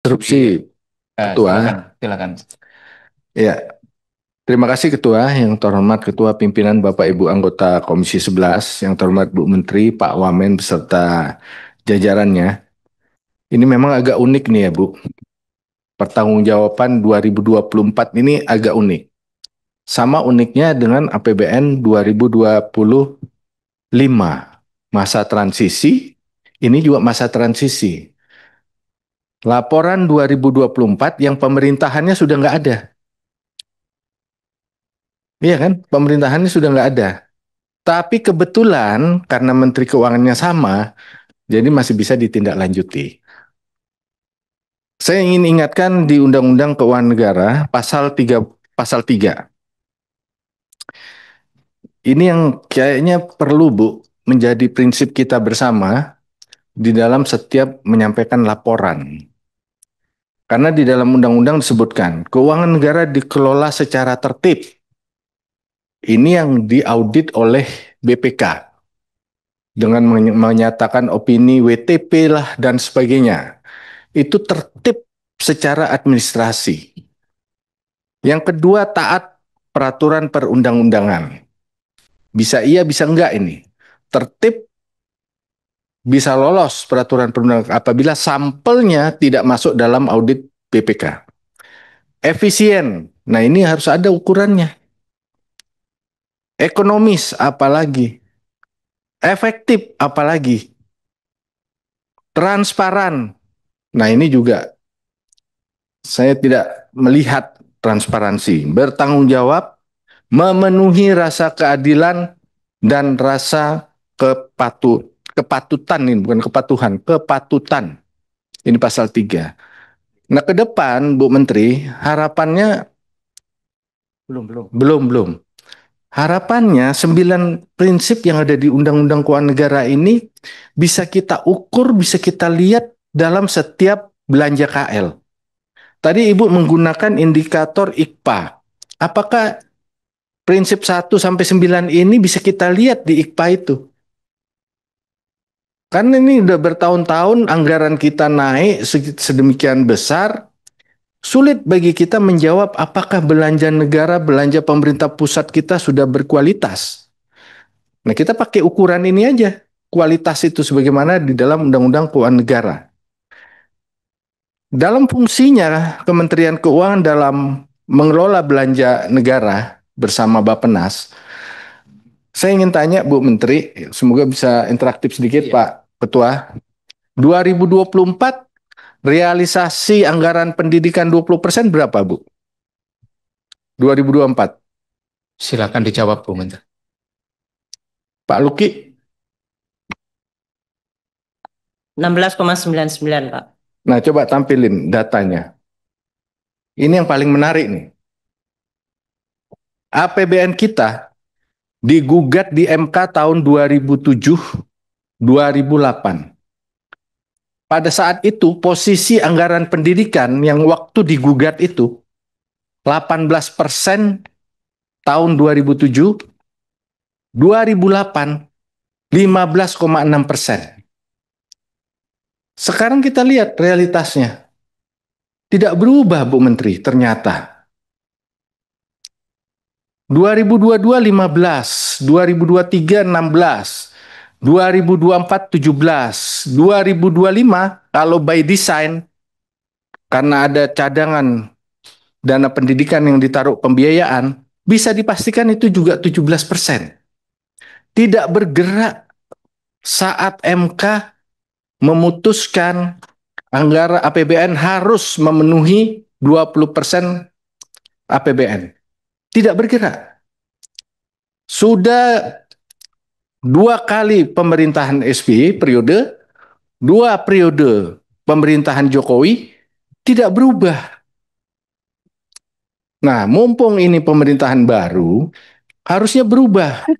Interupsi Ketua. Silakan. Ya, terima kasih Ketua, yang terhormat Ketua Pimpinan Bapak Ibu anggota Komisi 11, yang terhormat Bu Menteri, Pak Wamen beserta jajarannya. Ini memang agak unik nih ya Bu. Pertanggungjawaban 2024 ini agak unik. Sama uniknya dengan APBN 2025. Masa transisi, ini juga masa transisi. Laporan 2024 yang pemerintahannya sudah nggak ada. Iya kan, pemerintahannya sudah nggak ada. Tapi kebetulan karena Menteri Keuangannya sama, jadi masih bisa ditindaklanjuti. Saya ingin ingatkan di Undang-Undang Keuangan Negara pasal 3. Ini yang kayaknya perlu Bu menjadi prinsip kita bersama di dalam setiap menyampaikan laporan. Karena di dalam undang-undang disebutkan keuangan negara dikelola secara tertib. Ini yang diaudit oleh BPK dengan menyatakan opini WTP lah dan sebagainya. Itu tertib secara administrasi. Yang kedua, taat peraturan perundang-undangan. Bisa iya, bisa enggak ini. Tertib bisa lolos peraturan perundang-undangan apabila sampelnya tidak masuk dalam audit BPK. Efisien. Nah, ini harus ada ukurannya. Ekonomis apalagi. Efektif apalagi. Transparan. Nah, ini juga saya tidak melihat transparansi. Bertanggung jawab, memenuhi rasa keadilan dan rasa kepatutan, ini bukan kepatuhan, kepatutan. Ini pasal 3. Nah, ke depan Bu Menteri, harapannya belum. Harapannya 9 prinsip yang ada di Undang-Undang Keuangan Negara ini bisa kita ukur, bisa kita lihat dalam setiap belanja KL. Tadi Ibu menggunakan indikator IKPA. Apakah prinsip 1 sampai 9 ini bisa kita lihat di IKPA itu? Karena ini udah bertahun-tahun anggaran kita naik sedemikian besar, sulit bagi kita menjawab apakah belanja negara, belanja pemerintah pusat kita sudah berkualitas. Nah, kita pakai ukuran ini aja. Kualitas itu sebagaimana di dalam Undang-Undang Keuangan Negara. Dalam fungsinya, Kementerian Keuangan dalam mengelola belanja negara bersama Bappenas, saya ingin tanya Bu Menteri, semoga bisa interaktif sedikit Pak Ketua. 2024 realisasi anggaran pendidikan 20% berapa Bu? 2024. Silakan dijawab Bu Menteri. Pak Luki? 16,99 Pak. Nah, coba tampilin datanya. Ini yang paling menarik nih. APBN kita digugat di MK tahun 2007, 2008. Pada saat itu posisi anggaran pendidikan yang waktu digugat itu 18% tahun 2007, 2008 15,6%. Sekarang kita lihat realitasnya. Tidak berubah Bu Menteri ternyata. 2022 15, 2023 16, 2024 17, 2025 kalau by design karena ada cadangan dana pendidikan yang ditaruh pembiayaan, bisa dipastikan itu juga 17%. Tidak bergerak saat MK memutuskan anggaran APBN harus memenuhi 20% APBN. Tidak bergerak. Sudah 2 kali pemerintahan SBY periode, 2 periode pemerintahan Jokowi tidak berubah. Nah, mumpung ini pemerintahan baru, harusnya berubah.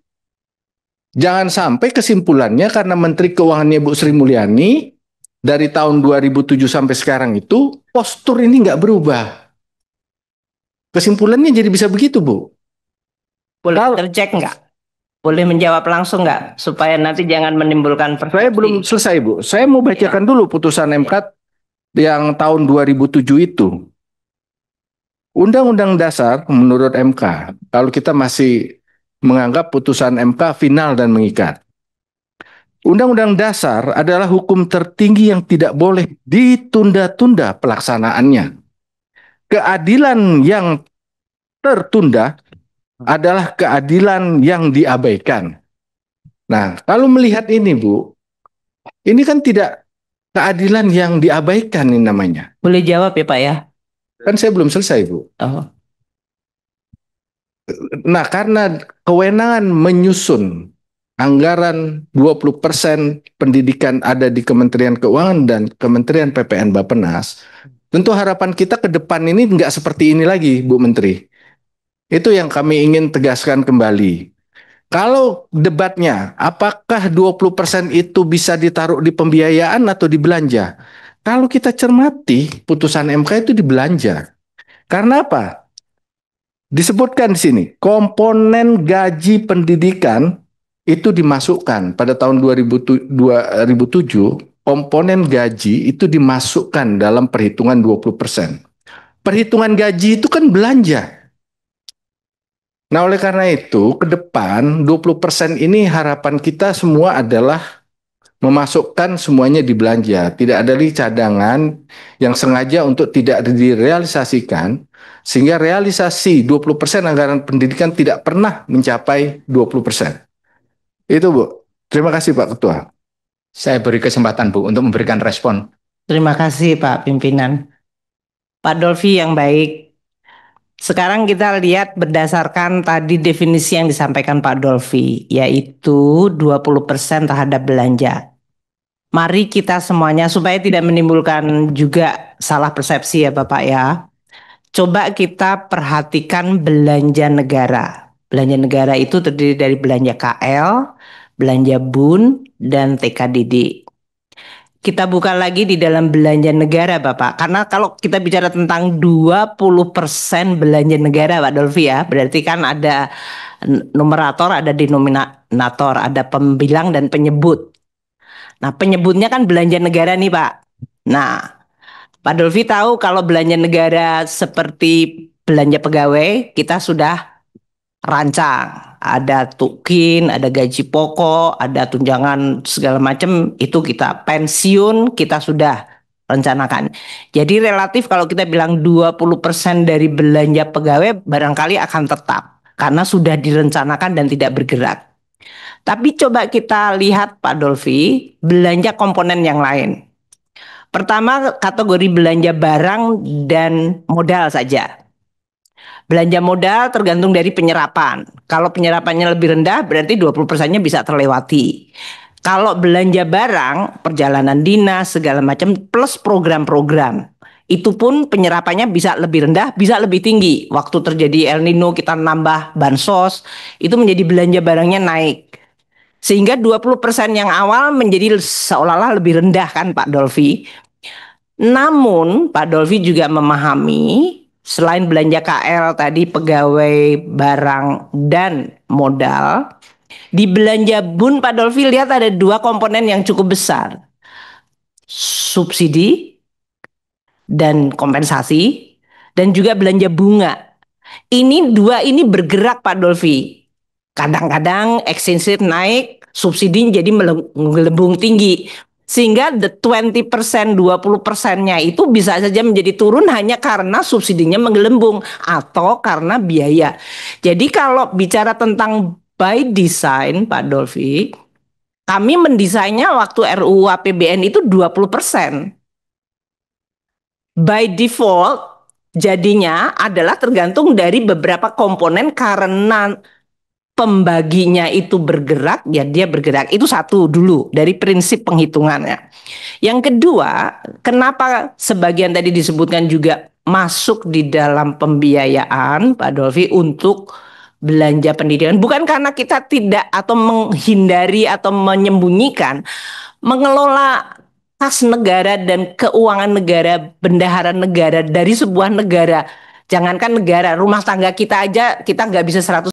Jangan sampai kesimpulannya karena Menteri Keuangannya Bu Sri Mulyani dari tahun 2007 sampai sekarang itu postur ini nggak berubah. Kesimpulannya jadi bisa begitu, Bu. Boleh tercek nggak? Boleh menjawab langsung nggak? Supaya nanti jangan menimbulkan persepsi. Saya belum selesai, Bu. Saya mau bacakan dulu putusan MK yang tahun 2007 itu, Undang-Undang Dasar menurut MK, kalau kita masih menganggap putusan MK final dan mengikat. Undang-Undang Dasar adalah hukum tertinggi yang tidak boleh ditunda-tunda pelaksanaannya. Keadilan yang tertunda adalah keadilan yang diabaikan. Nah, kalau melihat ini, Bu, ini kan tidak keadilan yang diabaikan ini namanya. Boleh jawab ya Pak ya? Kan saya belum selesai, Bu. Oh. Nah, karena kewenangan menyusun anggaran 20% pendidikan ada di Kementerian Keuangan dan Kementerian PPN Bappenas, tentu harapan kita ke depan ini nggak seperti ini lagi, Bu Menteri. Itu yang kami ingin tegaskan kembali. Kalau debatnya, apakah 20% itu bisa ditaruh di pembiayaan atau di belanja? Kalau kita cermati, putusan MK itu di belanja. Karena apa? Disebutkan di sini, komponen gaji pendidikan itu dimasukkan pada tahun 2007, komponen gaji itu dimasukkan dalam perhitungan 20%. Perhitungan gaji itu kan belanja. Nah, oleh karena itu, ke depan 20% ini harapan kita semua adalah memasukkan semuanya di belanja. Tidak ada lagi cadangan yang sengaja untuk tidak direalisasikan, sehingga realisasi 20% anggaran pendidikan tidak pernah mencapai 20%. Itu, Bu. Terima kasih, Pak Ketua. Saya beri kesempatan, Bu, untuk memberikan respon. Terima kasih Pak Pimpinan. Pak Dolfi yang baik. Sekarang kita lihat berdasarkan tadi definisi yang disampaikan Pak Dolfi, yaitu 20% terhadap belanja. Mari kita semuanya, supaya tidak menimbulkan juga salah persepsi ya Bapak ya, coba kita perhatikan belanja negara. Belanja negara itu terdiri dari belanja KL, belanja BUN, dan TKDD. Kita buka lagi di dalam belanja negara Bapak. Karena kalau kita bicara tentang 20% belanja negara Pak Dolfi ya, berarti kan ada numerator, ada denominator, ada pembilang dan penyebut. Nah, penyebutnya kan belanja negara nih Pak. Nah, Pak Dolfi tahu kalau belanja negara seperti belanja pegawai, kita sudah rancang. Ada tukin, ada gaji pokok, ada tunjangan segala macam, itu kita pensiun kita sudah rencanakan. Jadi relatif kalau kita bilang 20% dari belanja pegawai barangkali akan tetap karena sudah direncanakan dan tidak bergerak. Tapi coba kita lihat Pak Dolfi, belanja komponen yang lain. Pertama kategori belanja barang dan modal saja. Belanja modal tergantung dari penyerapan. Kalau penyerapannya lebih rendah berarti 20%-nya bisa terlewati. Kalau belanja barang, perjalanan dinas segala macam plus program-program, itu pun penyerapannya bisa lebih rendah, bisa lebih tinggi. Waktu terjadi El Nino kita nambah bansos, itu menjadi belanja barangnya naik. Sehingga 20% yang awal menjadi seolah-olah lebih rendah kan Pak Dolfi. Namun Pak Dolfi juga memahami selain belanja KL tadi pegawai, barang, dan modal, di belanja BUN Pak Dolfi lihat ada dua komponen yang cukup besar. Subsidi dan kompensasi dan juga belanja bunga. Ini dua ini bergerak Pak Dolfi. Kadang-kadang exchange rate naik, subsidi jadi melambung tinggi. Sehingga the 20%, 20%-nya itu bisa saja menjadi turun hanya karena subsidinya menggelembung atau karena biaya. Jadi kalau bicara tentang by design Pak Dolfi, kami mendesainnya waktu RUU APBN itu 20%. By default jadinya adalah tergantung dari beberapa komponen karena pembaginya itu bergerak, ya dia bergerak. Itu satu dulu dari prinsip penghitungannya. Yang kedua, kenapa sebagian tadi disebutkan juga masuk di dalam pembiayaan Pak Dolfi untuk belanja pendidikan. Bukan karena kita tidak atau menghindari atau menyembunyikan. Mengelola kas negara dan keuangan negara, bendahara negara dari sebuah negara. Jangankan negara, rumah tangga kita aja kita nggak bisa 100